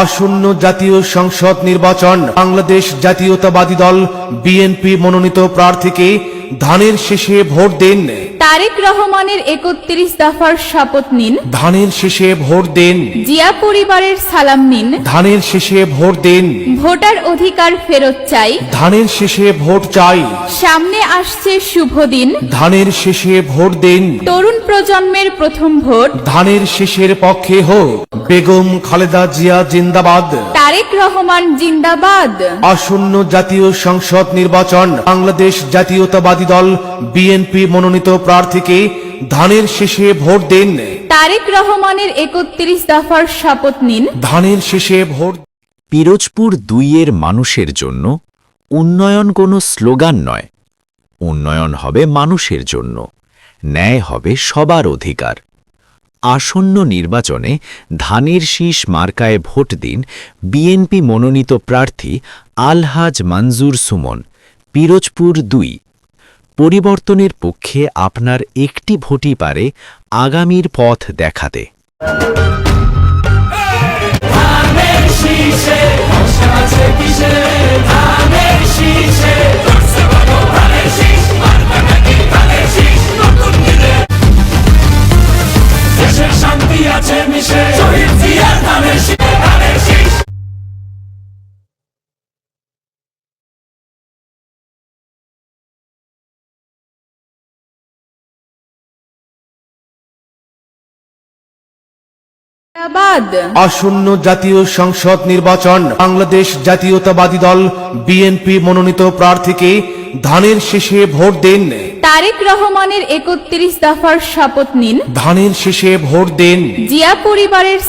আসন্ন জাতীয় সংসদ নির্বাচন বাংলাদেশ জাতীয়তাবাদী দল বিএনপি মনোনীত প্রার্থীকে ধানের শেষে ভোট দিন। তারেক রহমানের ৩১ দফার শপথ নিন। ধানের শেষে ভোট দিন। জিয়া পরিবারের সালাম নিন। ধানের শেষে ভোট দিন। ভোটার অধিকার ফেরত চাই। ধানের শেষে ভোট চাই। সামনে আসছে শুভ দিন। ধানের শেষে ভোট দিন। তরুণ প্রজন্মের প্রথম ভোট ধানের শেষের পক্ষে হোক। বেগম খালেদা জিয়া জিন্দাবাদ। তারেক রহমান জিন্দাবাদ। আসন্ন জাতীয় সংসদ নির্বাচন বাংলাদেশ জাতীয়তাবাদী দল বিএনপি মনোনীত প্রার্থীকে ধানের শেষে ভোট দিন। তারেক রহমানের ৩১ দফার শপথ নিন। ধানের শেষে ভোট। পিরোজপুর ২-এর মানুষের জন্য উন্নয়ন কোনো স্লোগান নয়, উন্নয়ন হবে মানুষের জন্য, ন্যায় হবে সবার অধিকার। আসন্ন নির্বাচনে ধানের শীষ মার্কায় ভোট দিন বিএনপি মনোনীত প্রার্থী আলহাজ মনজুর সুমন, পিরোজপুর ২। পরিবর্তনের পক্ষে আপনার একটি ভোটই পারে আগামীর পথ দেখাতে। আসন্ন জাতীয় সংসদ নির্বাচন বাংলাদেশ জাতীয়তাবাদী দল বিএনপি মনোনীত প্রার্থীকে ধানের শেষে ভোট দিন। তারেক রহমানের ৩১ দফার শপথ নিন। ধানের শেষে ভোট দিন। জিয়া পরিবারের